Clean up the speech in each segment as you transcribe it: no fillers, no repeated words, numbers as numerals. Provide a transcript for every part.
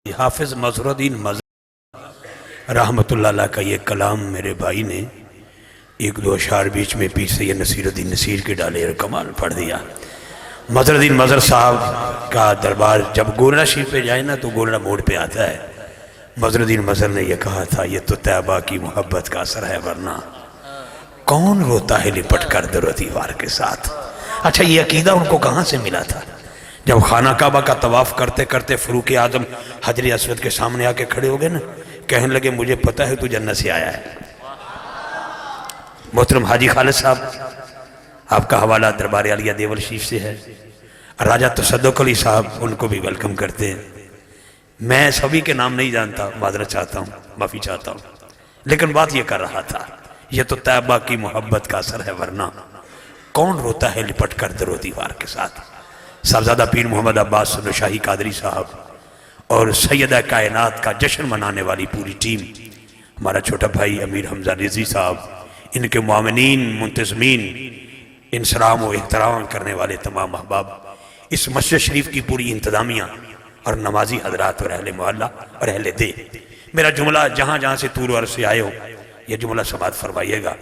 हाफिज मज़हरुद्दीन मज़हर रहमतुल्लाह अलैह का ये कलाम मेरे भाई ने एक दो अशार बीच में पीर सैयद नसीरुद्दीन नसीर के डाले और कमाल पढ़ दिया। मज़हरुद्दीन मज़हर साहब का दरबार जब गोलड़ा शरीफ पे जाए ना तो गोलड़ा मोड़ पे आता है। मज़हरुद्दीन मज़हर ने यह कहा था, ये तो तैयबा की मोहब्बत का असर है, वरना कौन रोता है लिपट कर दरो दीवार के साथ। अच्छा, ये अकीदा उनको कहाँ से मिला था? जब खाना काबा का तवाफ़ करते करते फ़रूक आज़म हजर अस्वद के सामने आके खड़े हो गए ना, कहने लगे मुझे पता है तू जन्नत से आया है। मोहतरम हाजी खालिद साहब, आपका हवाला दरबार आलिया देवल शरीफ से है। राजा तसद्दुक़ अली साहब, उनको भी वेलकम करते हैं। मैं सभी के नाम नहीं जानता, माजरत चाहता हूँ, माफ़ी चाहता हूँ, लेकिन बात ये कर रहा था, यह तो तैयबा की मोहब्बत का असर है, वरना कौन रोता है लिपट कर दरो दीवार के साथ। साहबजादा पीर मोहम्मद अब्बास सुन्नो शाही कादरी साहब और सैयदा कायनात का जश्न मनाने वाली पूरी टीम, हमारा छोटा भाई अमीर हमजा रिजी साहब, इनके मुआमिनीन मुंतज़मीन, इंसराम व एहतराम करने वाले तमाम अहबाब, इस मस्जिद शरीफ की पूरी इंतज़ामिया और नमाजी हजरात और अहले मोहल्ला और अहले दे, मेरा जुमला जहाँ जहाँ से तूर अर्ज़ से आए हो, यह जुमला समात फरमाइएगा।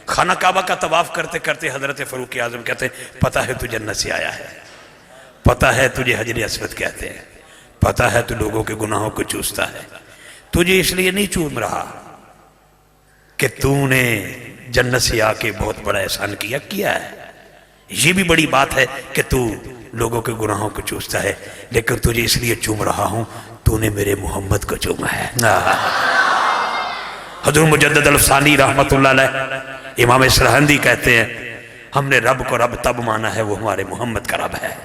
खाना काबा का तवाफ़ करते करते हज़रत फ़रूक आज़म कहते, पता है तू जन्नत से आया है, पता है तुझे हजर अस्वद कहते हैं, पता है तू लोगों के गुनाहों को चूसता है, तुझे इसलिए नहीं चूम रहा कि तूने जन्नत से आके बहुत बड़ा एहसान किया है, ये भी बड़ी बात है कि तू लोगों के गुनाहों को चूसता है, लेकिन तुझे इसलिए चूम रहा हूं तूने मेरे मोहम्मद को चूमा है। हज़रत मुजद्दिद अल-अफ़सानी रहमतुल्लाह अलैह, इमाम सरहंदी कहते हैं, हमने रब को रब तब माना है वो हमारे मोहम्मद का रब है।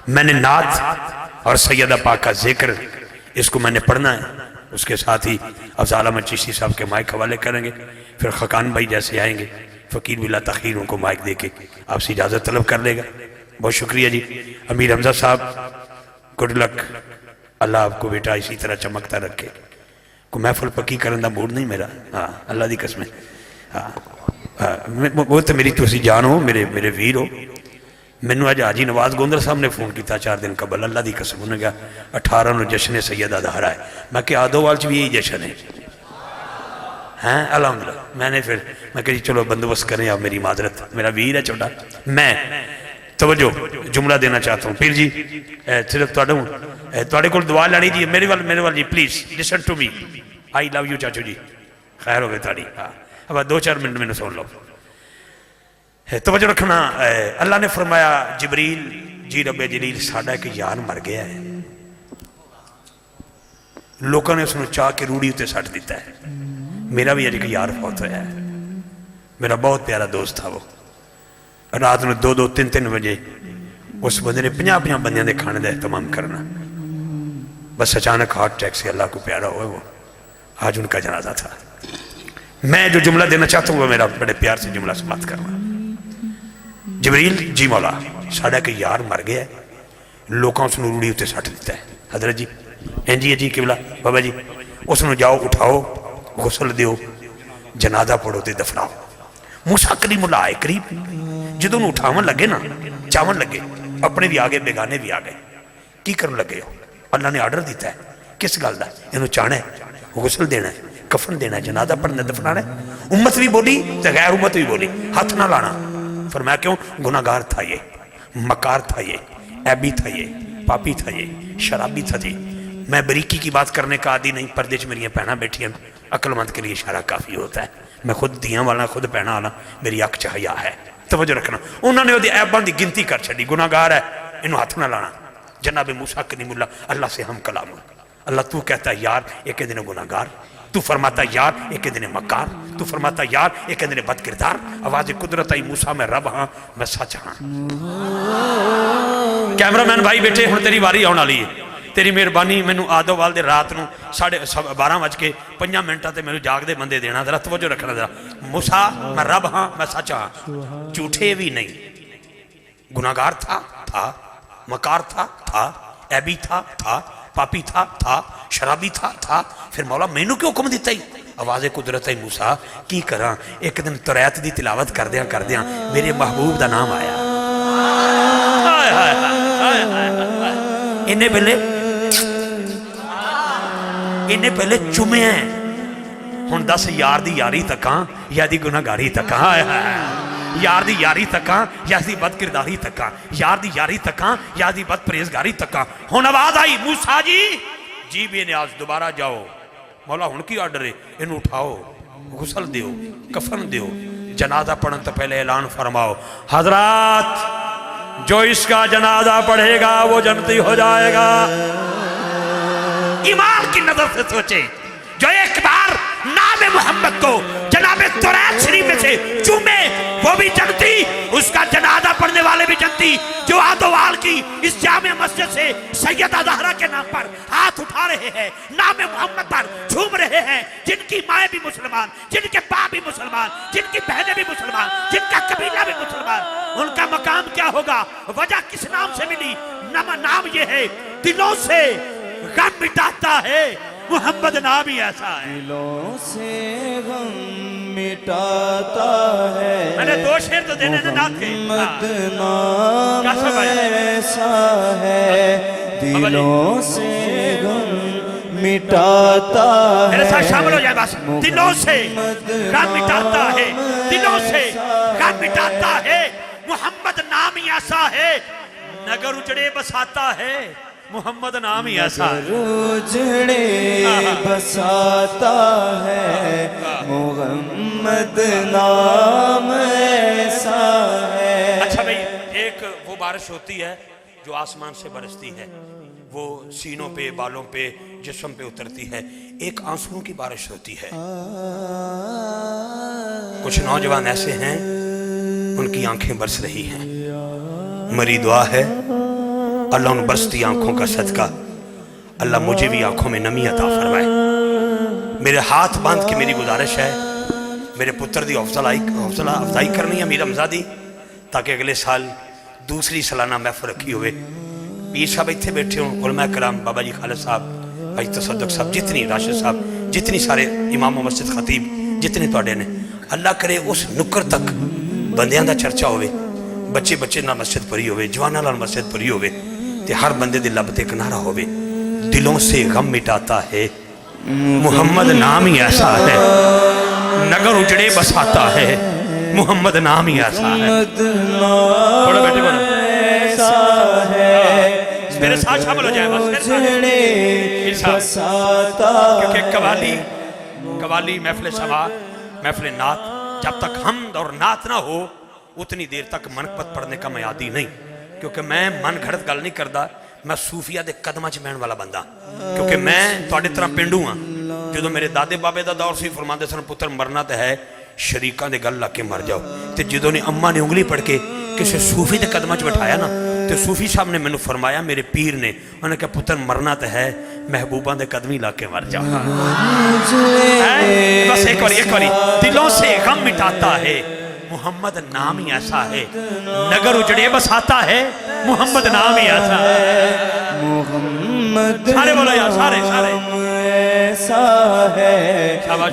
मैंने नात और सैयदा पाक का जिक्र, इसको मैंने पढ़ना है, उसके साथ ही अफ़ज़ल अहमद चिश्ती साहब के माइक हवाले करेंगे, फिर खकान भाई जैसे आएंगे, फ़कीर बिला तख़ीर उनको माइक दे के आपसे इजाज़त तलब कर लेगा। बहुत शुक्रिया जी। अमीर हमजा साहब, गुड लक, अल्लाह आपको बेटा इसी तरह चमकता रखे। को महफल पक्की करने का मूड नहीं मेरा, हाँ अल्लाह की कसम। हाँ वो तो मेरी तुसी जान हो, मेरे वीर हो। मैनू अज हाजी नवाज गोंदल साहब ने फोन किया 4 दिन कबल, अल्लाह की कसम, उन्हें कहा 18 को जश्न सैयदा दहरा है। मैं कि आदोवाल च भी यही जश्न है, हैं अल्हम्दुलिल्लाह। मैंने फिर मैं कही चलो बंदोबस्त करें, आप मेरी माजरत, मेरा वीर है छोटा। मैं तवज्जो जुमला देना चाहता हूँ पीर जी, सिर्फ तुहाडे कोल दुआ लैनी जी, मेरे वाल ji, please listen to me, I love you चाचू जी, खैर हो गई ताड़ी। हाँ अब 2-4 मिनट मैंने सुन लो, तवज्जो रखना। अल्लाह ने फरमाया, जिबरील जी रब्बे जलील साडा एक यार मर गया है, लोगों ने उसने चाह के रूढ़ी उत्ते सट दिता है। मेरा भी अज एक यार फौत होया है, मेरा बहुत प्यारा दोस्त था वो। रात में 2-2, 3-3 बजे उस बंदे ने 50-50 बंदियां के खाने का एहतमाम करना। बस अचानक हार्ट अटैक से, अल्लाह को प्यारा हुआ वो, आज उनका जनाजा था। मैं जो जुमला देना चाहता हूँ वो मेरा बड़े प्यार से जुमला समाप्त करना। जिबरील जी मौला साडा के यार मर गया है, लोगों उसने रूढ़ी उत्ते सट दिता है। हजरत जी इंजी जी किबला बाबा जी, उसने जाओ उठाओ, गुसल दियो, जनाजा पढ़ो ते दफनाओ। मूसा कलीमुल्लाह आए करीब, जो उठावन लगे ना, चावन लगे, अपने भी आ गए, बेगाने भी आ गए। की करन लगे हो? अल्लाह ने आर्डर दिता है, किस गल का? इन्हों चाहना है, गुसल देना है, कफन देना है, जनाजा पढ़ना, दफनाना है। उम्मत भी बोली तो गैर उम्मत भी बोली, हाथ ना लाना। फरमाया क्यों? गुनाहगार था ये, मकार था ये, ऐबी था ये, पापी था ये, शराबी था ये। मैं बरीकी की बात करने का आदि नहीं, पर्दे च मेरिया भैन बैठियां, अक्लमंद के लिए इशारा काफ़ी होता है। मैं खुद दियाँ वाला, खुद भैन वाला, मेरी अख च हया है। तवज्जो रखना, उन्होंने वो ऐबां की गिनती कर छड़ी, गुनाहगार है, इन्हों हाथ ना लाना। जनाब मूसा कलीमुल्लाह अल्लाह से हम कलाम, अल्लाह तू कहता है यार, एक दिन गुनाहगार, तू फरमाता यार एक दिन मकार, तू फरमाता यार एक दिन बद किरदार। आवाज कुदरत आई, मूसा मैं रब हाँ, मैं सच हाँ। कैमरामैन भाई बैठे, हुण तेरी वारी आने वाली है, तेरी मेहरबानी। मैनू आदोवाल दे रात नूं 12:12 ते मैनू जागदे बंदे देना, जरा तवज्जो रखना जरा। मूसा मैं रब हाँ, मैं सच हाँ, झूठे भी नहीं। गुनाहगार था, मकार था, ऐबी था, पापी था, शराबी था। फिर मौला मैनू क्यों हुक्म दिता ही? आवाज़ कुदरत है, मूसा की करा? एक दिन तुरैत की तिलावत करदियां मेरे महबूब का नाम आया। इन्ने वेले इन्हें पहले चुमिया है, हुण दस यार दी यारी तकां या दी गुनाहगारी तकां, यार दी यारी तकां या दी बद किरदारी तकां, यार दी यारी तकां या दी बद परहेजगारी तकां। हुण आवाज आई, मूसा जी जी बेनियाज दोबारा जाओ, मौला हुण की ऑर्डर है, इन्हू उठाओ, गुसल दियो, कफन दियो, जनाजा पढ़ने तो पहले ऐलान फरमाओ, हजरात जो इसका जनाजा पढ़ेगा वो जन्नती हो जाएगा। ईमान की नजर से सोचे, जो एक बार नाम मोहम्मद को जनाबे तौरात शरीफ में से चूमे वो भी जन्नती, उसका जनाजा पढ़ने वाले भी जन्नती। जो आदोवाल की इस जामे मस्जिद से सैयदा ज़हरा के नाम पर हाथ उठा रहे हैं, नाम मोहम्मद पर झूम रहे हैं, जिनकी माएँ भी मुसलमान, जिनके बाप भी मुसलमान, जिनकी बहनें भी मुसलमान, जिनका कबीला भी मुसलमान, उनका मकाम क्या होगा? वजह किस नाम से मिली? नाम ये है, दिलों से गम मिटाता है मोहम्मद। नाम ही ऐसा है, दिलों से गम मिटाता है। मैंने दो शेर तो देने ना थे, मोहम्मद नाम ऐसा है, दिलों से गम मिटाता है। मेरे साथ शामिल हो जाए बस। दिलों से गम मिटाता है, दिलों से गम मिटाता है मोहम्मद। नाम ही ऐसा है, नगर उजड़े बसाता है मोहम्मद। नाम ही ऐसा है, उजड़े बसाता है मोहम्मद। नाम ऐसा है। अच्छा भाई, एक वो बारिश होती है जो आसमान से बरसती है, वो सीनों पे, बालों पे, जिस्म पे उतरती है। एक आंसुओं की बारिश होती है। कुछ नौजवान ऐसे हैं उनकी आंखें बरस रही हैं। मेरी दुआ है अल्लाह उन बरसती आंखों का सदका अल्लाह मुझे भी आंखों में नमी अता फरमाए। मेरे हाथ बांध के मेरी गुजारिश है, मेरे पुत्र की हौसला अफजाई करनी है मीर हमजा दी, ताकि अगले साल दूसरी सालाना महफिल रखी होवे। पीर साहब इतने बैठे हो, उलमा कराम, बाबा जी खालिद साहब, भाई तसद्दुक साहब, जितनी राशिद साहब, जितनी सारे इमाम मस्जिद खतीब जितने तुहाडे ने, अल्लाह करे उस नुक्कर तक बंदियां दा चर्चा होवे, बच्चे बच्चे नाल मस्जिद भरी होवे, जवानां नाल मस्जिद भरी होवे, ते हर बंदे दी लब ते इक नारा होवे, दिलों से गम मिटाता है मोहम्मद। नाम ही ऐसा है, नगर उजड़े बसाता है मोहम्मद। नाम ही ऐसा है। बोलो बेटे बोलो, मेरे साथ शामिल हो जाए बस। क्योंकि कवाली महफिल सभा, महफिल नात, जब तक हमद और नात ना हो उतनी देर तक मनकबत पढ़ने का मैं आदी नहीं। क्योंकि मैं मन घड़त गल नहीं करता, मैं सूफिया के कदमां च बहन वाला बंदा। क्योंकि मैं तुहाडे तरह पेंडू हाँ। जो मेरे दादे बाबे का दौर से फरमाते सन, पुत्र मरना तो है, शरीकां दे गल लग के मर जाओ। तो जो ने अम्मा ने उंगली पढ़ के किसी सूफी के कदमां च बिठाया ना, तो सूफी साहब ने मैनू फरमाया, मेरे पीर ने, उन्होंने कहा पुत्र मरना तो है, महबूबा के कदम ही ला के मर जाओ। बस एक बारी दिलों से गम मिटाता है मोहम्मद। नाम ही ऐसा है, नगर उजड़े बसाता है मोहम्मद। नाम ही ऐसा है मोहम्मद। सारे बोलो यार, सारे सारे ऐसा है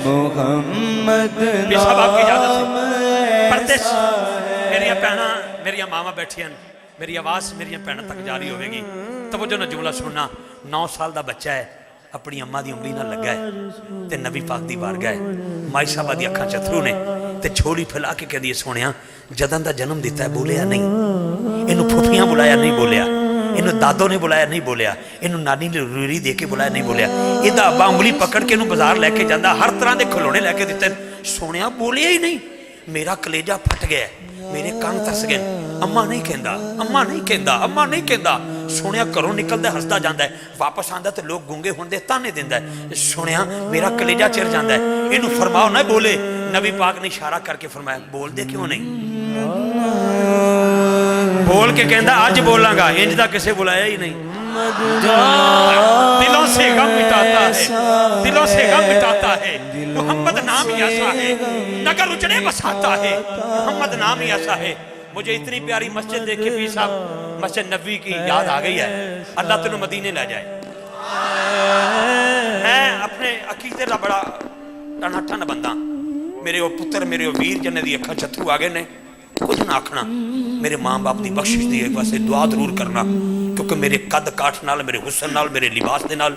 मोहम्मद। आपकी इजाजत से परदेश मेरिया भैना, मेरिया मामा बैठियां, मेरी आवाज़ मेरिया भैनों तक जारी होगी। तब जो ना जुमला सुनना, 9 साल का बच्चा है, अपनी अम्मा की उंगली ना लगा है, तो नबी पाक की बारगाह है, माई साहबा दी अखां चथरू ने, तो झोली फैला के कहदी है, सोनिया जदन का जन्म दिता है बोलिया नहीं, इनू फुफियां बुलाया नहीं बोलिया, इनू दादो ने बुलाया नहीं बोलिया, इनू नानी ने रूरी दे के बुलाया नहीं बोलिया, इहदा अब्बा उंगली पकड़ के इनू बाजार लैके जाता, हर तरह के खिलौने लैके दिते, सोनिया बोलिया ही नहीं। मेरा कलेजा फट गया, मेरे कान तरस गए। अम्मा नहीं कहता, अम्मा नहीं कहता, अम्मा नहीं कहता। सोनिया घरों निकलता हसदा जाता है, वापस आता तो लोग गूंगे होंदे ताने दिंदा है। सोनिया मेरा कलेजा चिर जाता है, इनू फरमाओ ना बोले। नबी पाक ने इशारा करके फरमाया, बोल दे क्यों नहीं? बोल के कहता अज बोलांगा, इंज दा किसे बुलाया ही नहीं। दिलों से गम मिटाता है, दिलों से गम मिटाता है मोहम्मद। नाम ही ऐसा है, नगर उजड़े बसाता है मोहम्मद। नाम ही ऐसा है। मुझे इतनी प्यारी मस्जिद देख के पीर साहब, मस्जिद नबी की याद आ गई है। अल्लाह तेनू मदीने ले जाए। मैं अपने अकीदे का बड़ा टनाटन बंदा, मेरे वो पुत्र, मेरे वो वीर जिन्हें दी अखां चथरू आ गए ने, कुछ ना आखना, मेरे माँ बाप की बख्शिश दी एक पासे दुआ जरूर करना, क्योंकि मेरे कद काठ नाल, मेरे हुसन नाल, मेरे लिबास के नाल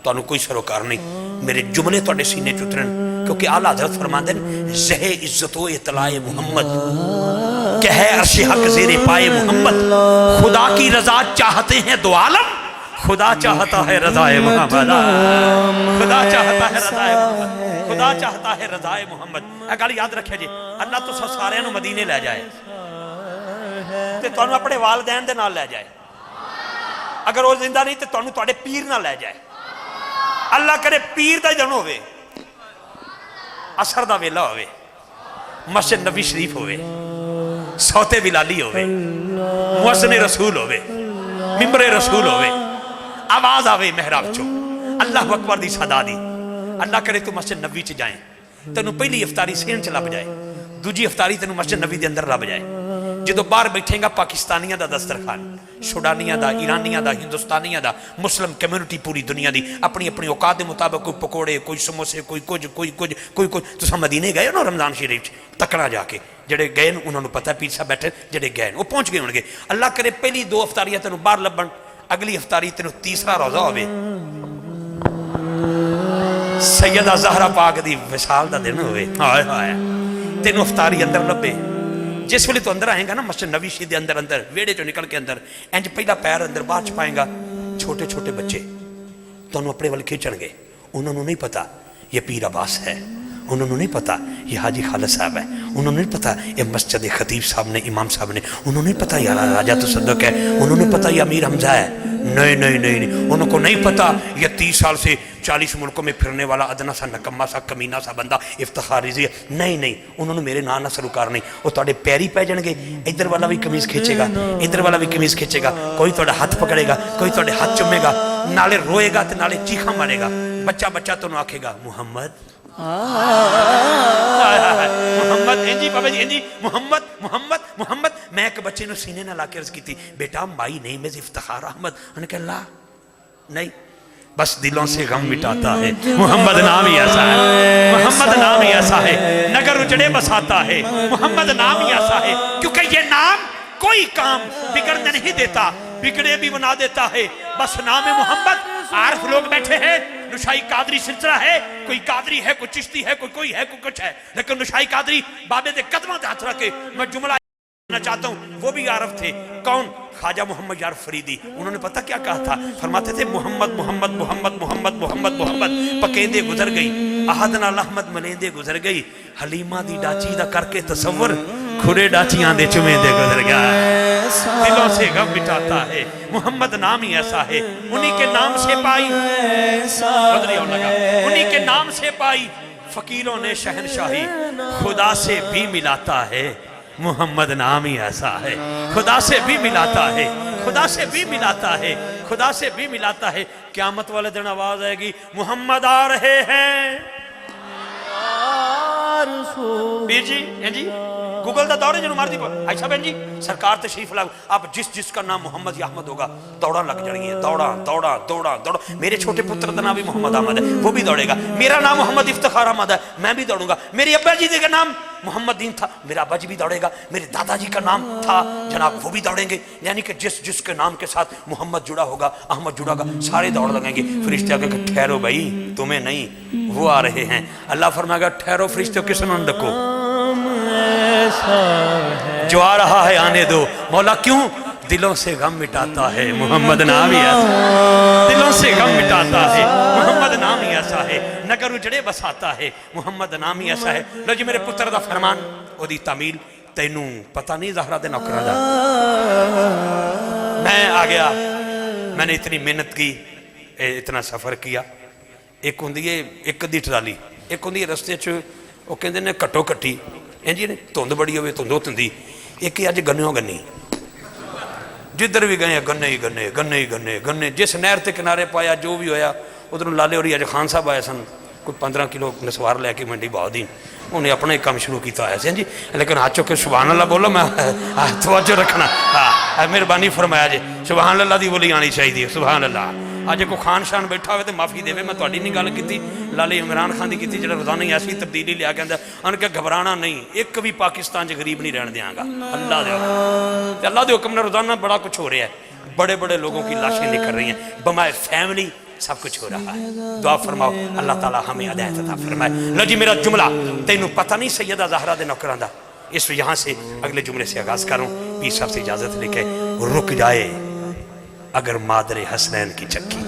ਤੁਹਾਨੂੰ ਕੋਈ ਸरोकार नहीं, मेरे जुमले ਤੁਹਾਡੇ सीने च उतरन, क्योंकि आला हज़रत फरमाते हैं ज़हे इज़्ज़त व इतलाए मोहम्मद क्या है अर्श हक ज़ेरे पाए मोहम्मद, खुदा की रज़ा चाहते हैं दो आलम, खुदा चाहता है रज़ाए मोहम्मद, खुदा चाहता है रज़ाए मोहम्मद, खुदा चाहता है रज़ाए मोहम्मद। ਇਹ ਗੱਲ याद रखिए जी, अल्लाह तो सारिਆਂ ਨੂੰ मदीने ले जाए ਤੇ ਤੁਹਾਨੂੰ ਆਪਣੇ ਵਾਲਿदैन ਦੇ ਨਾਲ ਲੈ ਜਾਏ, अगर वो जिंदा नहीं तो ਤੁਹਾਨੂੰ ਤੁਹਾਡੇ ਪੀਰ ਨਾਲ ਲੈ ਜਾਏ। अल्लाह करे पीर ਦਾ ਦਿਨ ਹੋਵੇ, असर ਦਾ ਵੇਲਾ ਹੋਵੇ, मस्जिद नबी शरीफ होवे, सौते बिलाली होवे, मुअज्जिन रसूल होवे, मिंबर रसूल होवे, आवाज आवे मेहराब चो अल्लाह अकबर दी सदा दी। अल्लाह करे तू मस्जिद नबी च जाए, तेनू पहली इफ्तारी सेहन च लभ जाए, दूजी इफ्तारी तेनू मस्जिद नबी दे अंदर लभ जाए। जो बाहर बैठेगा पाकिस्तानियों का दस्तरखान, सुडानिया का, ईरानिया का, हिंदुस्तानिया का, मुस्लिम कम्यूनिटी पूरी दुनिया की अपनी अपनी औकात के मुताबिक कोई पकौड़े, कोई समोसे, कोई कुछ कोई कुछ कोई कुछ। तुम मदीने गए हो ना रमजान शरीफ तकना जाके, जेडे गए उन्होंने पता पीर साहब बैठे, जेडे गए वो पहुंच गए होंगे। अल्लाह करे पहली दो इफ्तारियां तेन बाहर लभन, अगली इफ्तारी तेन तीसरा रोजा होवे, सैयदा ज़हरा पाक दी विसाल दा दिन होवे, हाय हाय तेन इफ्तारी अंदर लभे। जिस वेले तू अंदर आएगा ना मस्जिद नबी शरीफ के अंदर, अंदर वेड़े चो निकल के अंदर इंज पहला पैर अंदर बाहर च पाएगा, छोटे छोटे बच्चे तुहानू अपने वाल खींचणगे। उन्होंने नहीं पता ये पीर अब्बास है, उन्होंने नहीं पता ये हाजी खालिद साहब है, उन्होंने नहीं पता ये मस्जिद खतीब साहब ने, इमाम साहब ने, उन्होंने नहीं पता यार राजा तसद्दुक है, उन्होंने पता ये अमीर हमजा है। नहीं नहीं नहीं नहीं, उनको नहीं पता ये 30 साल से 40 मुल्कों में फिरने वाला अदना सा नकम्मा सा कमीना सा बंदा इफ्तिखारी है। नहीं नहीं, उन्होंने मेरे नाम ना सरोकार नहीं, वो तुहाडे पैरी पै जाणगे। इधर वाला भी कमीज खींचेगा, इधर वाला भी कमीज खींचेगा, कोई तुहाडा हाथ पकड़ेगा, कोई तुहाडे हाथ चुमेगा, नाले रोएगा तो नाले चीखा मारेगा। बच्चा बच्चा तुहानू आखेगा मुहम्मद मुहम्मद, इंजी बाबा जी इंजी मुहम्मद मुहम्मद मुहम्मद। मैं एक बच्चे ने सीने ना लाके अर्ज की, बेटा my name is Iftikhar Ahmad. उन्होंने कहा ला नहीं, बस दिलों से गम मिटाता है, मोहम्मद नाम ही ऐसा है, मोहम्मद नाम ही ऐसा है, नगर उजड़े बसाता है, मोहम्मद नाम ही ऐसा है। क्योंकि ये नाम कोई काम बिगड़ने नहीं देता, बिगड़े भी बना देता है। बस नाम है मोहम्मद। आरिफ लोग बैठे हैं, नुशाई कादरी सिलसिला है, कोई कादरी है, कोई चिश्ती है, कोई है, कोई कुछ है, लेकिन नुशाई कादरी बाबे के कदमों से हाथ रख के मैं जुमला चाहता हूँ, वो भी आरफ थे। कौन? ख्वाजा मोहम्मद यार फरीदी। उन्होंने पता क्या कहा था? फरमाते थे मोहम्मद मोहम्मद मोहम्मद मोहम्मद मोहम्मद मोहम्मद। पकेंदे गुजर गई, अहद नाल अहमद मलेंदे गुजर गई, हलीमा दी डाची दा करके तसव्वुर, खुरे डाचियां दे चुमेंदे गुजर गया। दिलों से गम मिटाता है, मोहम्मद नाम ही ऐसा है। उन्हीं के नाम से पाई, उन्हीं के नाम से पाई फकीरों ने शहनशाही, खुदा से भी मिलाता है, मोहम्मद नाम ही ऐसा है। खुदा से भी मिलाता है, खुदा से भी मिलाता है, खुदा से भी मिलाता है। क़यामत वाले दिन आवाज आएगी मोहम्मद आ रहे हैं। बीर जी जी गूगल का दौड़ है जो मार दी ऐसा बहन जी सरकार तशरीफ लाओ, आप जिस जिसका नाम मोहम्मद या अहमद होगा दौड़ा लग जाएंगी, दौड़ा दौड़ा दौड़ा दौड़ा। मेरे छोटे पुत्र का नाम भी मोहम्मद अहमद है, वो भी दौड़ेगा। मेरा नाम मोहम्मद इफ्तिखार अहमद है, मैं भी दौड़ूंगा। मेरे अब्बा जी का नाम मोहम्मद दीन था, मेरा अब्बा जी भी दौड़ेगा। मेरे दादाजी का नाम था जनाब, वो भी दौड़ेंगे। यानी कि जिस जिसके नाम के साथ मोहम्मद जुड़ा होगा, अहमद जुड़ा होगा, सारे दौड़ लगेंगे। फरिश्ते आके ठहरो भाई, तुम्हें नहीं, वो आ रहे हैं। अल्लाह फरमाएगा ठहरो फरिश्ते, किसने डको, जो आ रहा है आने दो। मौला क्यों? दिलों से गम मिटाता है, मोहम्मद नाम ही ऐसा। दिलों से गम मिटाता है, मोहम्मद नाम ही ऐसा है। नगर उजड़े बसाता है, मोहम्मद नाम ही ऐसा है। लो जी मेरे पुत्र का फरमान, ओदी तामील तेनू पता नहीं ज़हरा दे नौकरां दा। मैं आ गया, मैंने इतनी मेहनत की, इतना सफ़र किया। एक होंदी है एक अद्धी ट्राली, एक होंदी है रस्ते च वो कहते ने घट्टो घट्टी इंज ने धुंध बड़ी होवे, धुंध होती। एक अज गन्नो गन्नी, जिधर भी गए गन्ने ही गन्ने गन्ने ही गन्ने गन्ने। जिस नहर के किनारे पाया जो भी होया, उधरों लाले होरी अज खान साहब आए सन, कोई 15 किलो नसवार लैके मंडी बहाउद्दीन, उन्हें अपना ही काम शुरू किया है जी। लेकिन हाथ चुके सुभान अल्लाह बोलो, मैं तवज्जो रखना, हाँ मेहरबानी फरमाया जी। सुभान अल्लाह की बोली आनी चाहिए, सुभान अल्लाह। अज को खान शान बैठा हो तो माफ़ी देवे, मैं तुहाडी नहीं गल की, लाले इमरान खान की की, जो रोजाना ही ऐसी तब्दीली लिया कहता उन्होंने कहा घबराना नहीं, एक भी पाकिस्तान गरीब नहीं रहने देंगा। अल्लाह दे हुक्म ने रोजाना बड़ा कुछ हो रहा है, बड़े बड़े लोगों की लाशें निकल रही हैं। बमाए फैमिली सब कुछ हो रहा है। दुआ फरमाओ अल्लाह ताला हमें हिदायत अता फरमाए। लो जी मेरा जुमला तेनू पता नहीं सैयदा ज़हरा दे नौकरां दा, इस यहाँ से अगले जुमले से आगाज करूं। पीर साहब से इजाजत लेके रुक जाए अगर मादरे हसनैन की चक्की।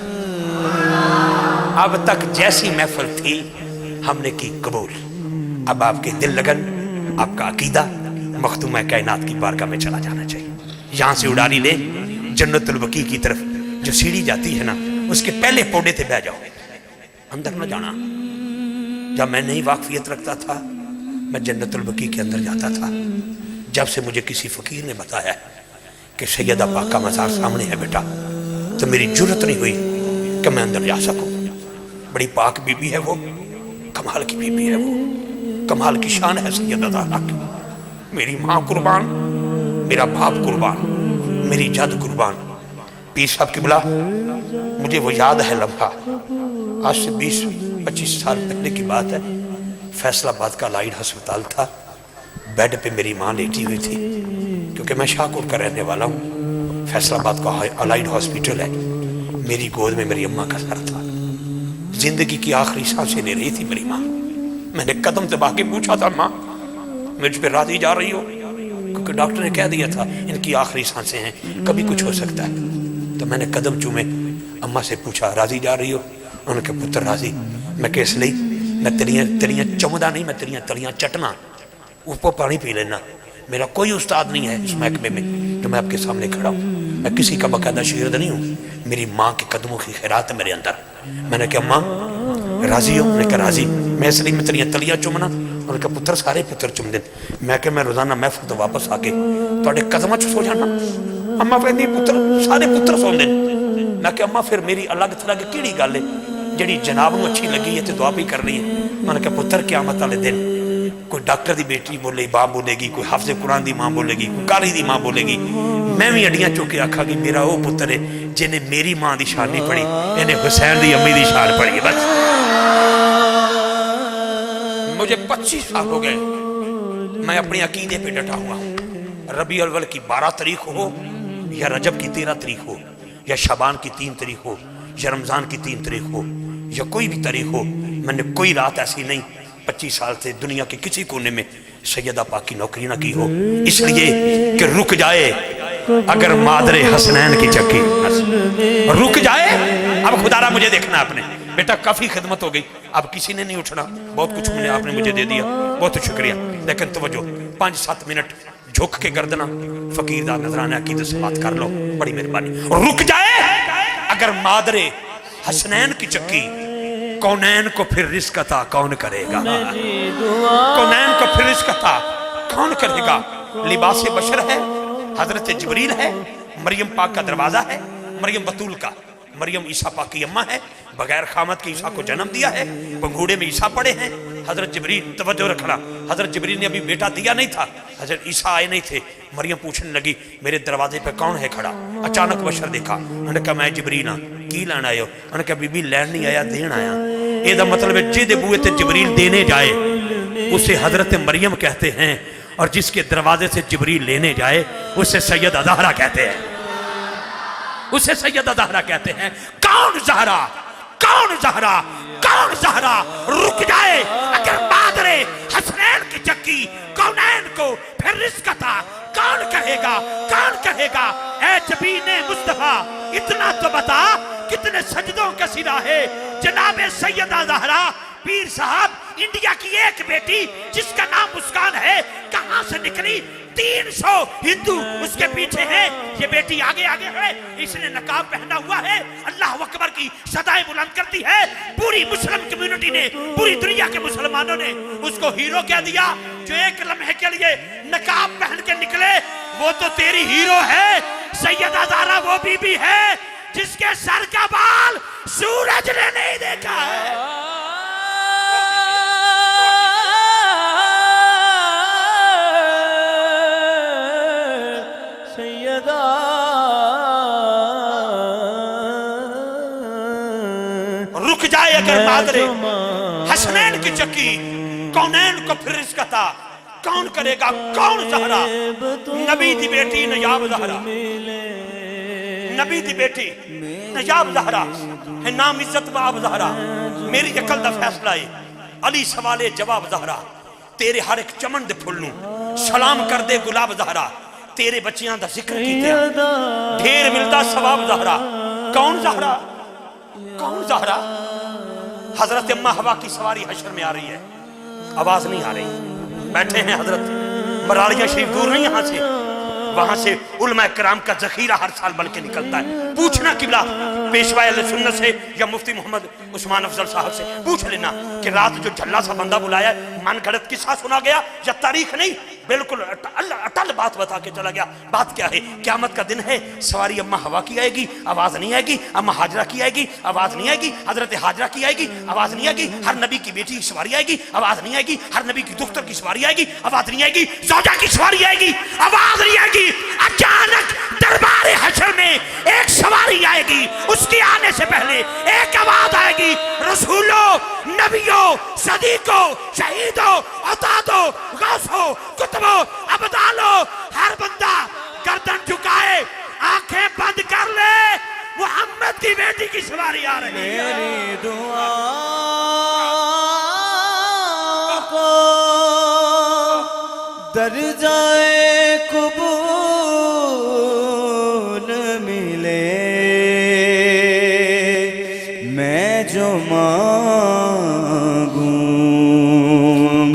अब तक जैसी महफिल थी हमने की कबूल, अब आपके दिल लगन, आपका अकीदा मखदूम कायनात की बारगाह में चला जाना चाहिए। यहाँ से उड़ारी ले जन्नतुल बकी की तरफ, जो सीढ़ी जाती है ना उसके पहले पौड़े पे बह जाओ, अंदर न जाना। जब मैं नहीं वाकफियत रखता था मैं जन्नतुल बकी के अंदर जाता था। जब से मुझे किसी फकीर ने बताया कि सैयदा पाक का मज़ार सामने है बेटा, तो मेरी जुर्रत नहीं हुई कि मैं अंदर जा सकूं। बड़ी पाक बीबी है वो, कमाल की बीबी है वो, कमाल की शान है सैयदा ज़हरा की। मेरी माँ कुर्बान, मेरा बाप कुर्बान, मेरी जद कुर्बान। पीर साहब की बुला, मुझे वो याद है लम्हा, आज से 20-25 साल पहले की बात है। फैसलाबाद का लाइड अस्पताल था, बेड पे मेरी माँ लेटी हुई थी, क्योंकि मैं शाहकोट का रहने वाला हूँ। फैसलाबाद का अलाइड हॉस्पिटल है। मेरी गोद में मेरी अम्मा का सर था, जिंदगी की आखिरी सांसें ले रही थी मेरी माँ। मैंने कदम दबा के पूछा था, माँ मुझ पर राजी जा रही हो? क्योंकि डॉक्टर ने कह दिया था इनकी आखिरी सांसें हैं, कभी कुछ हो सकता है। तो मैंने कदम चूमे अम्मा से पूछा, राजी जा रही हो? उनके पुत्र राजी। मैं किस लिए? मैं तेरियां चुमदा नहीं, मैं तेरियां तलियां चटना, ऊपर पानी पी लेना। मेरा कोई उस्ताद नहीं है इस महकमे में जो मैं आपके सामने खड़ा हूँ। मैं किसी का बाकायदा शागिर्द नहीं हूँ। मेरी माँ के कदमों की खैरात है मेरे अंदर। मैंने कहा अम्मा राजी हो? उन्होंने कहा राजी। मैं इसलिए मैं तेरियां तलियां चुमना, उनके पुत्र सारे पुत्र चुम दें। मैं क्या मैं रोजाना महफिल तो वापस आके थोड़े कदम च सो जाना। अम्मा कहती पुत्र सारे पुत्र सो दें। मैं क्या अम्मा फिर मेरी अलग तरह की किहड़ी गल है जिहड़ी जनाब नूं अच्छी लगी है तो दुआ भी करनी है। उन्होंने कहा पुत्र क़यामत वाले दिन कोई डॉक्टर की बेटी बोले बाप बोलेगी, कोई हाफिज़ कुरान की माँ बोलेगी, कोई कारी की माँ बोलेगी। मैं भी अड्डियां चुक के आखागी मेरा वो पुत्र है जिन्हें मेरी माँ की शान नहीं पढ़ी, इन्हें हुसैन की अम्मी की शान पढ़ी है। बस मुझे 25 साल हो गए, मैं अपने अकीदे पे डटा हुआ हूँ। रबी अव्वल की 12 तारीख हो या रजब की 13 तारीख हो या शबान की 3 तारीख हो या रमज़ान की 3 तारीख हो या कोई भी तारीख हो, मैंने कोई रात ऐसी नहीं 25 साल से दुनिया के किसी कोने में सैयदा पाक की नौकरी ना की हो, इसलिए कि रुक जाए अगर मादरे हसनैन की चक्की रुक जाए। अब खुदारा मुझे देखना आपने, बेटा काफ़ी खिदमत हो गई, अब किसी ने नहीं उठना, बहुत कुछ मैंने आपने मुझे दे दिया, बहुत शुक्रिया। लेकिन तवज्जो 5-7 मिनट झुक के गर्दना फकीर दा नजराना की समात कर लो, बड़ी मेहरबानी। रुक जाए अगर मादरे हसनैन की चक्की, कौनैन को फिर रिस्क अता कौन करेगा? कौनैन को फिर रिस्क अता कौन करेगा? लिबास बशर है, हजरत जिब्रील है, मरियम पाक का दरवाजा है, मरियम बतूल का, मरियम ईसा पाक की अम्मा है, बगैर खामत के ईसा को जन्म दिया है, पंघूड़े में ईसा पड़े हैं। हजरत जिब्रील, तवज्जो रखना, हजरत जिब्रील ने अभी बेटा दिया नहीं था, हजरत ईसा आए नहीं थे। मरियम पूछने लगी मेरे दरवाजे पे कौन है खड़ा? अचानक बशर देखा, उन्होंने कहा मैं जिब्रील हाँ, की लैन आए हो? उन्होंने कहा बीबी लैन नहीं आया, देन आया। ਇਹਦਾ मतलब है जिहदे बूहे ते जिब्रील देने जाए उसे हजरत मरियम कहते हैं, और जिसके दरवाजे से जिब्रील लेने जाए उसे सैयदा ज़हरा कहते हैं, उसे सैयदा ज़हरा कहते हैं। कौन ज़हरा? कौन ज़हरा? कौन ज़हरा? रुक जाए अगर मादरे हसनैन की चक्की कौनैन को फिर रिस्क अता कौन कहेगा? कौन कहेगा? ऐ जबीने मुस्तफा इतना तो बता कितने सजदों का सिरा है जनाबे सैयदा ज़हरा। पीर साहब इंडिया की एक बेटी जिसका नाम मुस्कान है, कहां से निकली? 300 हिंदू उसके पीछे हैं। ये बेटी आगे आगे है, इसने नकाब पहना हुआ है, अल्लाह अकबर की सदाएं बुलंद करती है। पूरी मुस्लिम कम्युनिटी ने, पूरी दुनिया के मुसलमानों ने उसको हीरो कह दिया। जो एक लम्हे के लिए नकाब पहन के निकले वो तो तेरी हीरो है। सैयदा ज़हरा वो बीबी है जिसके सर का बाल सूरज ने नहीं देखा है। रुक जाए अगर मादरे हसनैन की चक्की कौनैन को फिर रिस्क अता कौन करेगा? कौन ज़हरा? नबी दी बेटी नयाब ज़हरा, नबी दी बेटी نجاب زہرا ہے نام عزت باب زہرا میری عقل دا فیصلہ ہے علی سوالے جواب زہرا تیرے ہر ایک چمن دے پھلنوں سلام کر دے گلاب زہرا تیرے بچیاں دا ذکر کیتے ڈھیر ملتا ثواب زہرا کون زہرا کون زہرا حضرت اماں ہوا کی سواری حشر میں آ رہی ہے آواز نہیں آ رہی بیٹھے ہیں حضرت مرالیہ شریف دور نہیں یہاں سے وہاں سے علماء کرام کا ذخیرہ ہر سال بن کے نکلتا ہے پوچھنا قبلہ پیشوا اہل سنت سے یا مفتی محمد عثمان افضل صاحب سے پوچھ لینا کہ رات جو جھلا سا بندہ بلایا من گھڑت قصہ سنا گیا یا تاریخ نہیں بالکل اٹل بات بتا کے چلا گیا بات کیا ہے قیامت کا دن ہے سواری اماں ہوا کی آئے گی آواز نہیں آئے گی اماں حاجرہ کی آئے گی آواز نہیں آئے گی حضرت حاجرہ کی آئے گی آواز نہیں آئے گی ہر نبی کی بیٹی کی سواری آئے گی آواز نہیں آئے گی ہر نبی کی دختر کی سواری آئے گی آواز نہیں آئے گی زوجہ کی سواری آئے گی آواز نہیں آئے گی اچانک دربار حشر میں ایک سواری آئے گی اس کے آنے سے پہلے ایک آواز آئے گی رسولوں نبیوں صدیقوں شہیدوں عطادوں غوثوں کتبوں ابدالوں ہر بندہ گردن جھکائے آنکھیں بند کر لے محمد کی بیٹی کی سواری آ رہی ہے میری دعا کو درجائے قبول ملے میں جو مانگوں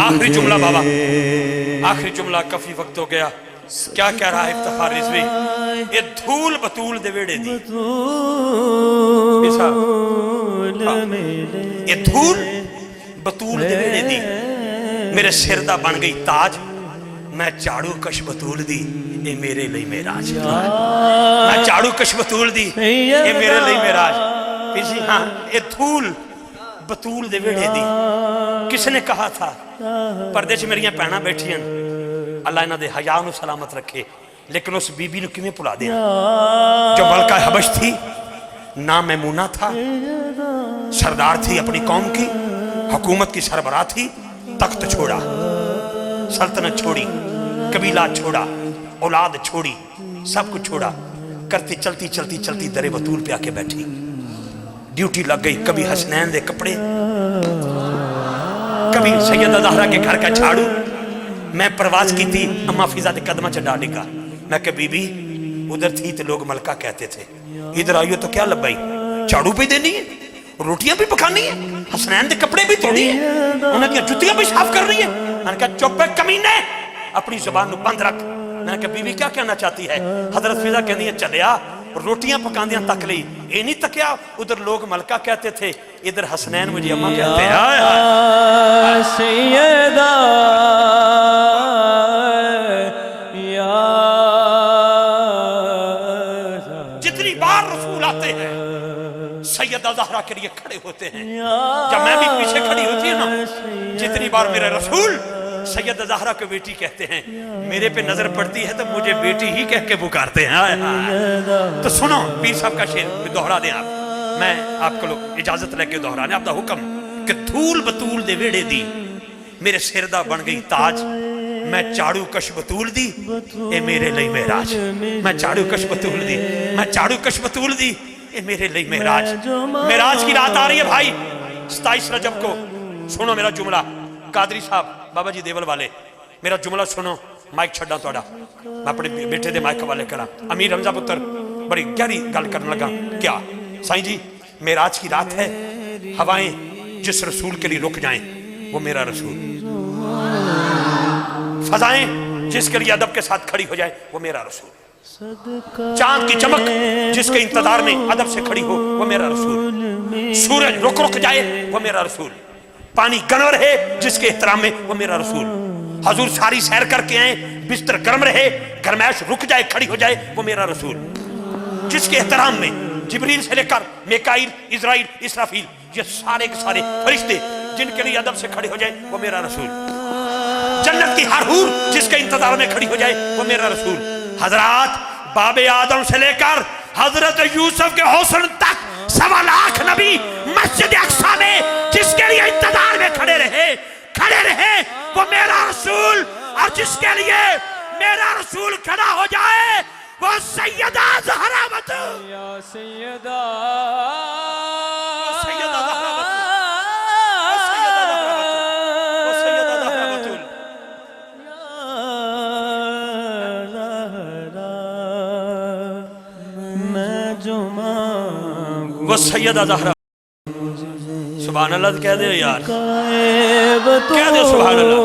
آخری جملہ بابا آخری جملہ کافی وقت ہو گیا کیا کہہ رہا ہے افتخار رضوی یہ دھول بطول دے ویڑے دی یہ دھول بطول دے ویڑے دی میرے سردہ بن گئی تاج میں چاڑو کش بطول دی اے میرے لئی میراج میں چاڑو کش بطول دی اے میرے لئی میراج پیسی ہاں اے دھول بطول دے ویڑے دی کس نے کہا تھا پردے سے میریاں پہنا بیٹھی ہیں اللہ انہاں دے حیاء نو سلامت رکھے لیکن اس بی بی نو کیوں پلا دیا جو ملکہ حبش تھی نام میمونہ تھا سردار تھی اپنی قوم کی حکومت کی سربراہ تھی تخت چھوڑا سلطنت چھوڑی قبیلہ چھوڑا اولاد چھوڑی سب کچھ چھوڑا کرتی چلتی چلتی چلتی در بطول پہ آ کے بیٹھی ڈیوٹی لگ گئی کبھی حسنین دے کپڑے کبھی سیدہ زہرا کے گھر کا جھاڑو میں پرواز کی تھی اماں فضا دے قدمہ چڑھا ڈگا میں کہ بی بی ادھر تھی تو لوگ ملکہ کہتے تھے ادھر آئیو تو کیا لبائی جھاڑو بھی دینی ہے روٹیاں بھی پکانی ہیں حسنین دے کپڑے بھی دھونی ہیں انہوں نے جتیاں بھی صاف کر رہی ہیں میں نے کہا چپ ہے کمینے اپنی زبان نو بند رکھ میں نے کہا بی بی کیا کہنا چاہتی ہے حضرت فضا کہنی ہے چلیا روٹیاں پکاندیاں تک لی اے نہیں تکیا ادھر لوگ ملکہ کہتے تھے ادھر حسنین مجھے اماں کہتے ہیں سیدہ جتنی بار رسول آتے ہیں سیدہ زہرا کے لیے کھڑے ہوتے ہیں جب میں بھی پیچھے کھڑی ہوتی ہے نا جتنی بار میرے رسول سیدہ زہرا کو بیٹی کہتے ہیں میرے پہ نظر پڑتی ہے تو مجھے بیٹی ہی کہہ کے پکارتے ہیں تو سنو پیر صاحب کا شعر دہرا دیں آپ میں آپ کو لوگ اجازت لے کے دہرانے آپ دا حکم کہ دھول بطول دے ویڑے دی میرے سردہ بن گئی تاج میں چاڑو کش بطول دی اے میرے لئی میراج میں چاڑو کش بطول دی میں چاڑو کش بطول دی اے میرے لئی میراج میراج کی رات آ رہی ہے بھائی 27 رجب کو سنو میرا جملہ قادری صاحب بابا جی دیول والے میرا جملہ سنو مائک چھڑا توڑا میں اپنے بیٹے دے مائک والے کرا امیر حمزہ پتر بڑی گہری گل کرنے لگا کیا سائیں جی میراج کی رات ہے ہوائیں جس رسول کے لیے رک جائیں وہ میرا رسول فضائیں جس کے لیے ادب کے ساتھ کھڑی ہو جائے وہ میرا رسول چاند کی چمک جس کے انتظار میں ادب سے کھڑی ہو وہ میرا رسول سورج رک رک جائے وہ میرا رسول پانی گرم رہے جس کے احترام میں وہ میرا رسول حضور ساری سیر کر کے آئیں بستر گرم رہے گرمائش رک جائے کھڑی ہو جائے وہ میرا رسول جس کے احترام میں جبریل سے لے کر میکائیل اسرائیل اسرافیل یہ سارے کے سارے فرشتے جن کے لیے ادب سے کھڑے ہو جائے وہ میرا رسول جنت کی ہر حور جس کے انتظار میں کھڑی ہو جائے وہ میرا رسول حضرات باب آدم سے لے کر حضرت یوسف کے حسن تک 1.25 لاکھ نبی مسجد اقصی میں جس کے لیے انتظار میں کھڑے رہے وہ میرا رسول اور جس کے لیے میرا رسول کھڑا ہو جائے वो सैयदा ज़हरा बतूल या सैयदा सैयदा ज़हरा बतूल वो सैयदा ज़हरा बतूल वो सैयदा ज़हरा बतूल मैं जो मांगू वो सैयदा ज़हरा सुभान अल्लाह कह दे यार कह दे सुभान अल्लाह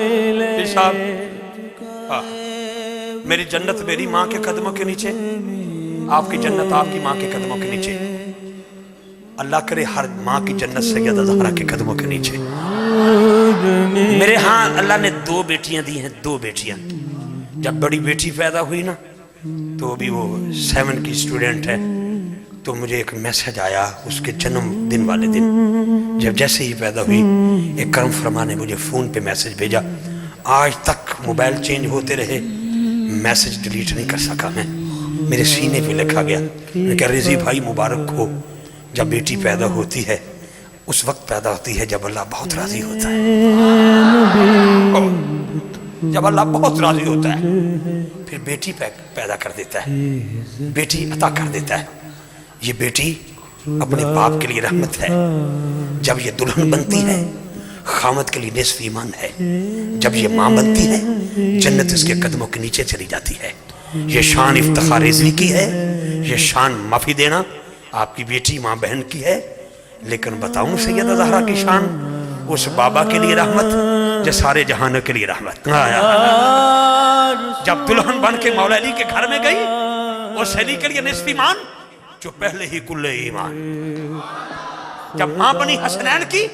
पीर साहब हाँ मेरी जन्नत मेरी माँ के कदमों के नीचे आपकी जन्नत आपकी माँ के कदमों के नीचे अल्लाह करे हर माँ की जन्नत सैयदा ज़हरा के कदमों के नीचे मेरे हाँ अल्लाह ने 2 बेटियां दी हैं 2 बेटियां जब बड़ी बेटी पैदा हुई ना तो अभी वो 7 की स्टूडेंट है तो मुझे एक मैसेज आया उसके जन्मदिन वाले दिन जब जैसे ही पैदा हुई एक करम फरमा ने मुझे फ़ोन पे मैसेज भेजा आज तक मोबाइल चेंज होते रहे मैसेज डिलीट नहीं कर सका मैं मेरे सीने पे लिखा गया मैं कह रिजी भाई मुबारक हो जब बेटी पैदा होती है उस वक्त पैदा होती है जब अल्लाह बहुत राज़ी होता है जब अल्लाह बहुत राज़ी होता है फिर बेटी पैदा कर देता है बेटी अता कर देता है ये बेटी अपने बाप के लिए रहमत है जब ये दुल्हन बनती है खामद के लिए निस्फ ईमान है जब ये माँ बनती है जन्नत इसके कदमों के नीचे चली जाती है ये शान इफ्तिखार रिज़वी की है ये शान माफ़ी देना आपकी बेटी माँ बहन की है लेकिन बताऊं सैयदा ज़हरा की शान उस बाबा के लिए रहमत जो सारे जहानों के लिए रहमत जब दुल्हन बन के मौला अली के घर में गई उस अली के लिए निस्फ ईमान जो पहले ही कुल्ले ईमान जब माँ बनी हसनैन की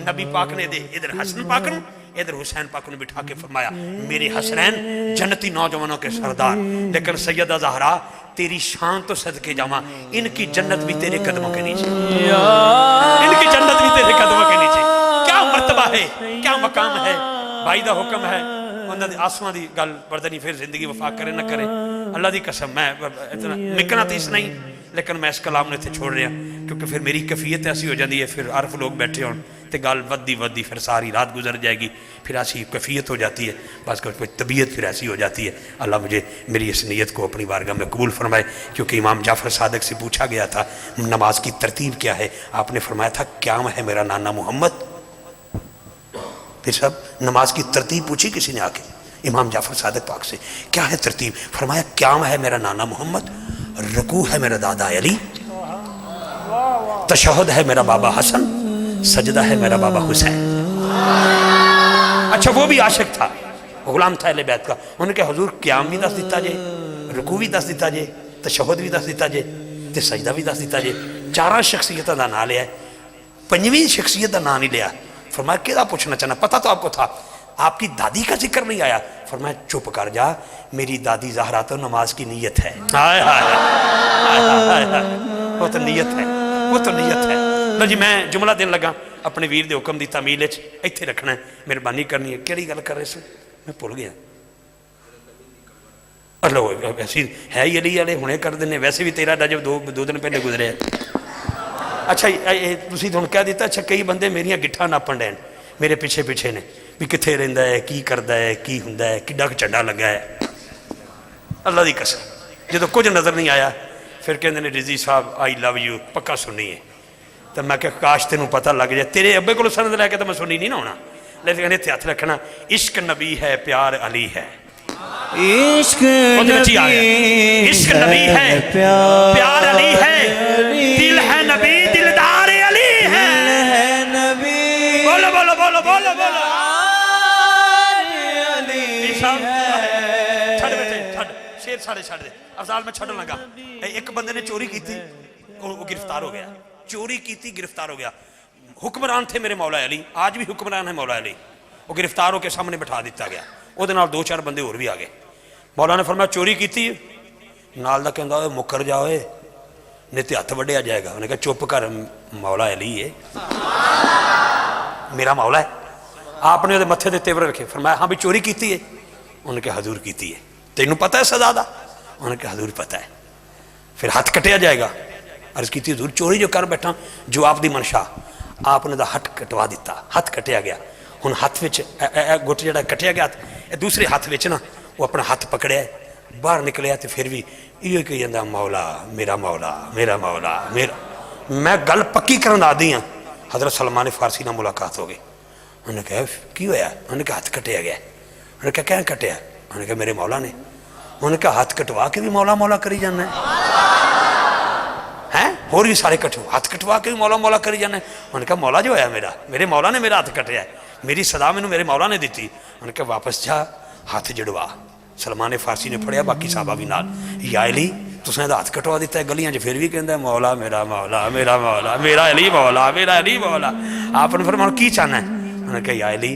नबी पाक ने दे इधर हसन पाक ने इधर हुसैन पाक ने बिठा के फरमाया मेरे हसनैन जन्नती नौजवानों के सरदार लेकिन सैयदा ज़हरा तेरी शान तो सदके जावा इनकी जन्नत भी तेरे कदमों के नीचे इनकी जन्नत भी तेरे कदमों के नीचे क्या मर्तबा है क्या मकाम है भाई दा हुक्म है उन्होंने आसमां दी गल बरदनी फिर जिंदगी वफा करे ना करे अल्लाह दी कसम मैं इतना मिकनातीस नहीं लेकिन मैं इस कलाम ने इत्थे छोड़ रहा क्योंकि फिर मेरी कैफियत ऐसी हो जाती है फिर अरफ लोग बैठे हों तो गल वधी फिर सारी रात गुजर जाएगी फिर ऐसी कैफियत हो जाती है बस कोई तबीयत फिर ऐसी हो जाती है अल्लाह मुझे मेरी इस नीयत को अपनी बारगाह में कबूल फरमाए क्योंकि इमाम जाफ़र सादिक से पूछा गया था नमाज की तरतीब क्या है आपने फरमाया था क्या है मेरा नाना मोहम्मद फिर सब नमाज की तरतीब पूछी किसी ने आके इमाम जाफ़र सादिक पाक से क्या है तरतीब फरमाया क्या है मेरा नाना मोहम्मद रुकू है मेरा दादा अली तशहुद है मेरा बाबा हसन सजदा है मेरा बाबा हुसैन अच्छा वो भी आशिक था गुलाम था अहले बैत का उन्होंने कहा हुजूर क़याम भी दस दिता जे रुकू भी दस दिता जे तशहुद भी दस दिता जे ते सजदा भी दस दिता जे 4 शख्सियतों का नाम लिया 5वीं शख्सियत का नाम नहीं लिया फरमाया क्या पूछना चाहना पता तो आपको था आपकी दादी का जिक्र नहीं आया फरमाया चुप कर जा मेरी दादी ज़हरा तो नमाज की नीयत है हाय हाय वो तो नीयत है वो तो नीयत है लो जी मैं जुमला देन लगा अपने वीर दे हुक्म की तामील इत्थे रखना है मेहरबानी करनी है केड़ी गल कर रहे थे मैं भुल गया लो ऐसी है ही अली वाले हुणे कर देने वैसे भी तेरा जब दो दिन पहले गुजरे अच्छा तुसीं हुण कह दिता अच्छा कई बंदे मेरियां गिट्ठां नापण डैन मेरे पिछे पिछे ने भी कित्थे रहिंदा है की करदा है की हुंदा है किड्डा झंडा लगा है अल्लाह दी कसम जो कुछ नज़र नहीं आया फिर कहते ने रिजी साहब आई लव यू पक्का सुनिए तो मैं क्या काश तेन पता लग जाए तेरे अब्बे को सनद लैके तो मैं सुनी नहीं ना होना लेकिन इत्थे हथ रखना इश्क नबी है प्यार अली है इश्क नबी है प्यार अली है दिल है नबी दिलदार अली है नबी बोलो बोलो बोलो बोलो बोलो शेर सारे छड़ दे अफजाल में छड़न लगा एक बंदे ने चोरी की थी वो गिरफ्तार हो गया चोरी की थी गिरफ्तार हो गया हुक्मरान थे मेरे मौला अली आज भी हुक्मरान है मौला अली वो गिरफ्तार होकर सामने बिठा दिता गया वो 2-4 बंदे होर भी आ गए मौला ने फरमाया चोरी की थी नाल दा कहंदा मुकर जाओ नहीं तो हथ वड्डिया जाएगा उन्हें कहा चुप कर मौला अली है मेरा मौला है आपने वो मत्थे ते तेवर रखे फरमाया हाँ भी चोरी की है उन्हें कहा हजूर की है तेनू पता है सजा दा उन्हें कहा हजूर पता है फिर हथ कटिया जाएगा अर्ज की हजूर चोरी जो कर बैठा जो आपकी मनशा आपने हथ कटवा दिता हथ कटिया गया हुण हथ विच गुट जिहड़ा कटिया गया दूसरे हथ विच ना वो अपना हथ पकड़िया باہر نکلیا تو پھر بھی یہ کہی جاتا مولا میرا مولا میرا مولا میرا. میں گل پکی کرن آدھی ہاں. حضرت سلمان فارسی نہ ملاقات ہو گئی. انہوں نے کہا کی ہویا؟ انہوں نے کہا ہاتھ کٹیا گیا. انہوں نے کہا کیا کٹیا؟ انہوں نے کہا میرے مولا نے. انہوں نے کہا ہاتھ کٹوا کے بھی مولا مولا کری جانا ہے؟ اور بھی سارے ہاتھ کٹوا کے بھی مولا مولا کری جانا ہے. انہوں نے کہا مولا جو ہے میرا، میرے مولا نے میرا ہاتھ کٹیا ہے، میری صدا میں میرے مولا نے دیتی. انہوں نے کہا واپس جا ہاتھ جڑوا. سلمان فارسی نے پڑھیا، باقی صحابہ بھی نال. یا علی تُسیں ہاتھ کٹوا دیتا ہے گلیاں جو پھر بھی کہندا ہے مولا میرا مولا میرا مولا میرا علی مولا میرا علی مولا. آپ نے فرمایا کی چاہنا ہے؟ انہوں نے کہا یا علی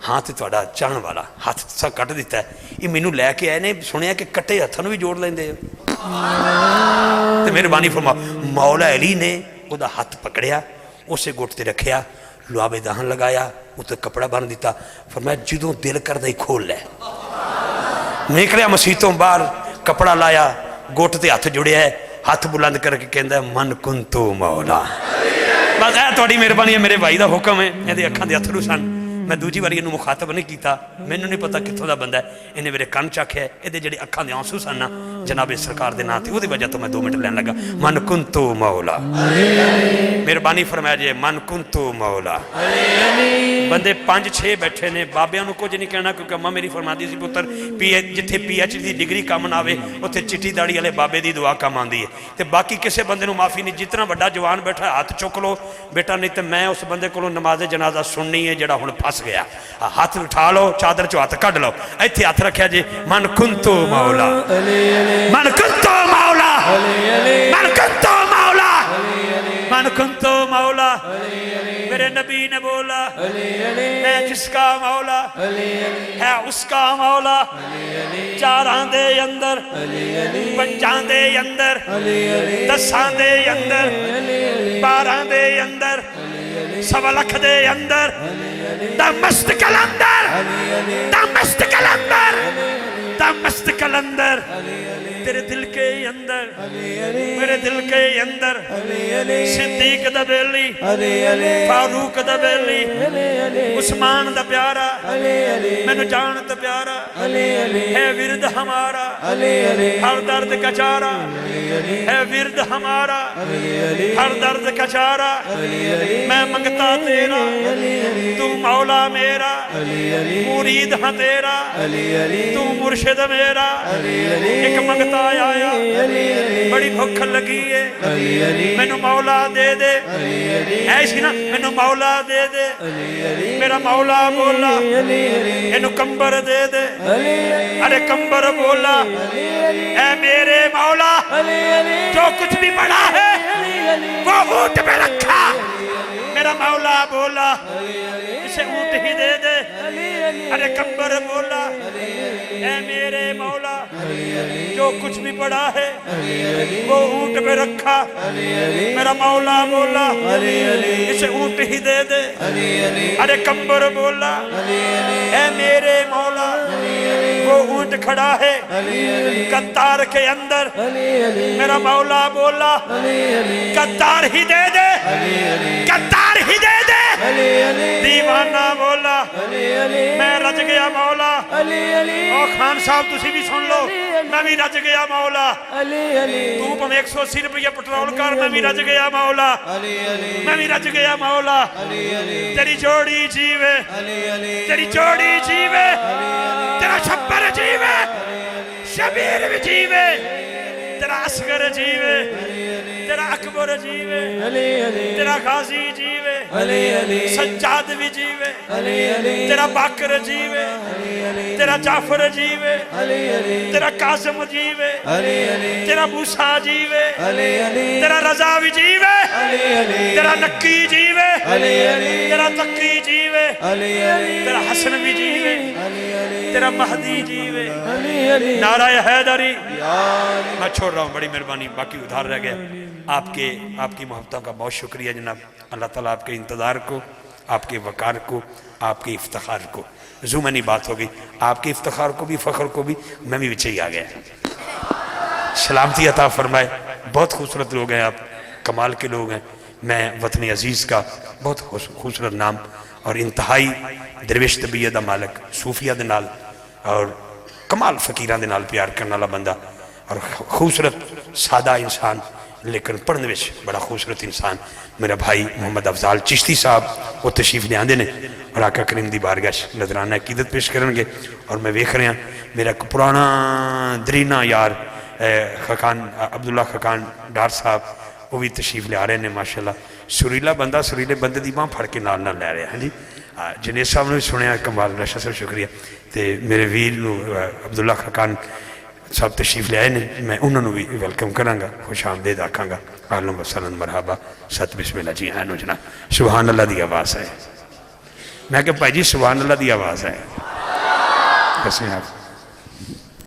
ہاں تو تھوڑا چاہن والا ہاتھ سا کٹ دیتا ہے، یہ مینوں لے کے آئے نے سنیا کہ کٹے ہاتھوں بھی جوڑ لیندے. تو مہربانی فرما مولا علی نے وہ ہاتھ پکڑیا، اسے گٹ تے رکھیا، لوابے دہن لگایا، اتنے کپڑا بن دیتا. فرمایا جدوں دل کردا ہی کھول لے. نکلیا مسیتوں باہر، کپڑا لایا، گوٹ تے ہاتھ جڑیا ہے، ہاتھ بلند کر کے کہندا ہے من کنتو مولا. بس اے تہاڈی مہربانی ہے، میرے بھائی دا حکم ہے. یہ اکھاں دے اتھرو سن. میں دوجی باری انہوں مخاطب نہیں کیتا، مینوں نہیں پتا کتوں دا بندہ ہے. انہیں میرے کن چکھیا ہے، یہ جڑے اکھاں دے آنسو سن نا جناب سرکار دے نام تے وہ دی وجہ تو میں 2 منٹ لین لگا. من کنتو مولا. مہربانی فرمایا جی من کنتو مولا. بندے 5-6 بیٹھے نے، بابیاں نو کچھ نہیں کہنا کیونکہ اماں میری فرماتی سی پتر جتھے PhD دی ڈگری کام نہ آوے اتھے چٹی داڑھی والے بابے دی دعا کام آندی ہے. تے باقی کسے بندے نو معافی نہیں. جتنا بڑا جوان بیٹھا ہاتھ چک لو بیٹا، نہیں تے میں اس بندے کو نماز جنازہ سننی ہے جڑا ہن پھس گیا. ہاتھ اٹھا لو، چادر چو ہاتھ کڈ لو، ایتھے ہاتھ رکھیا جی من کنتو مولا من کنتو مولا من کنتو مولا من کنتو مولا. میرے نبی نے بولا میں جس کا مولا ہے اس کا مولا. 4 دے اندر 5 دے اندر 10 دے اندر 12 دے اندر 1.25 لاکھ دے اندر دمشق کلندر دمشق کلندر دمشق کلندر تیرے دل کے اندر میرے دل کے اندر صدیق دا بیلی فاروق دا بیلی عثمان دا پیارا میں جان دا پیارا ہے ورد ہمارا ہر درد کا چارہ ہے ورد ہمارا ہر درد کا چارہ. میں منگتا تیرا تو مولا میرا مرید ہاں تیرا تو مرشد میرا. ایک منگتا آیا بڑی بھوک لگی ہے مینوں مولا دے دے ایسی نا مینوں مولا دے دے. میرا مولا بولا اینو کمبر دے دے. ارے کمبر بولا اے میرے مولا جو کچھ بھی پڑا ہے وہ اونٹ پہ رکھا. میرا مولا بولا اسے اونٹ ہی دے دے. ارے کمبر بولا اے میرے مولا جو کچھ بھی پڑا ہے وہ اونٹ پہ رکھا. میرا مولا بولا اسے اونٹ ہی دے دے. ارے کمبر بولا اے میرے مولا وہ اونٹ کھڑا ہے قطار کے اندر. میرا مولا بولا قطار ہی دے دے قطار ہی دے دے. دیوانہ بولا میں رج گیا مولا. اور خان صاحب تسی بھی سن لو میں بھی رج گیا مولا. تو پہ 180 روپیہ پٹرول کر میں بھی رج گیا مولا. میں بھی رج گیا مولا. تیری جوڑی جیوے تیری جوڑی جیوے تیرا شبر جیوے شبیر بھی جیوے تیرا اصغر جیوے تیرا اکبر جیوے تیرا غازی جیوے سجاد بھی جیوے تیرا باکر جیوے تیرا جعفر جیوے تیرا قاسم جیوے تیرا موسیٰ جیوے تیرا رضا بھی جیوے تیرا نکی جیوے تیرا تقی جیوے تیرا حسن بھی جیوے تیرا مہدی جیوے. نعرہ حیدری. میں چھوڑ رہا ہوں، بڑی مہربانی، باقی ادھار رہ گیا. آپ کی محبتوں کا بہت شکریہ جناب. اللہ تعالیٰ آپ کے انتظار کو، آپ کے وقار کو، آپ کے افتخار کو زومنی بات ہوگی. آپ کے افتخار کو بھی فخر کو بھی میں بھی بچے ہی آ گیا. سلامتی عطا فرمائے. بہت خوبصورت لوگ ہیں آپ، کمال کے لوگ ہیں. میں وطن عزیز کا بہت خوبصورت نام اور انتہائی درویش طبیعت دا مالک صوفیہ دے نال اور کمال فقیران دے نال پیار کرنے والا بندہ اور خوبصورت سادہ انسان لیکن پڑھنے وچ بڑا خوبصورت انسان میرا بھائی محمد افضال چشتی صاحب وہ تشریف لے آندے نے اور آقا کریم دی بارگاہ نذرانہ عقیدت پیش کرن گے اور میں ویکھ رہا میرا ایک پرانا درینا یار خاقان عبداللہ خاقان ڈار صاحب وہ بھی تشریف لے آ رہے ہیں ماشاءاللہ سریلا بندہ سریلے بندے دی باں پھڑ کے نال نہ لے رہے ہیں جی جنید صاحب نے بھی سنیا کمال رشا صاحب شکریہ تے میرے ویر عبداللہ خاقان صاحب تشریف لے آئے نے میں انہوں نے بھی ویلکم کروں گا خوش آمدید آکھاں گا اہلا و سہلا مرحبا ست بسم اللہ جی آنو جناب سبحان اللہ دی آواز ہے میں کہ بھائی جی سبحان اللہ دی آواز ہے کیسے ہیں آپ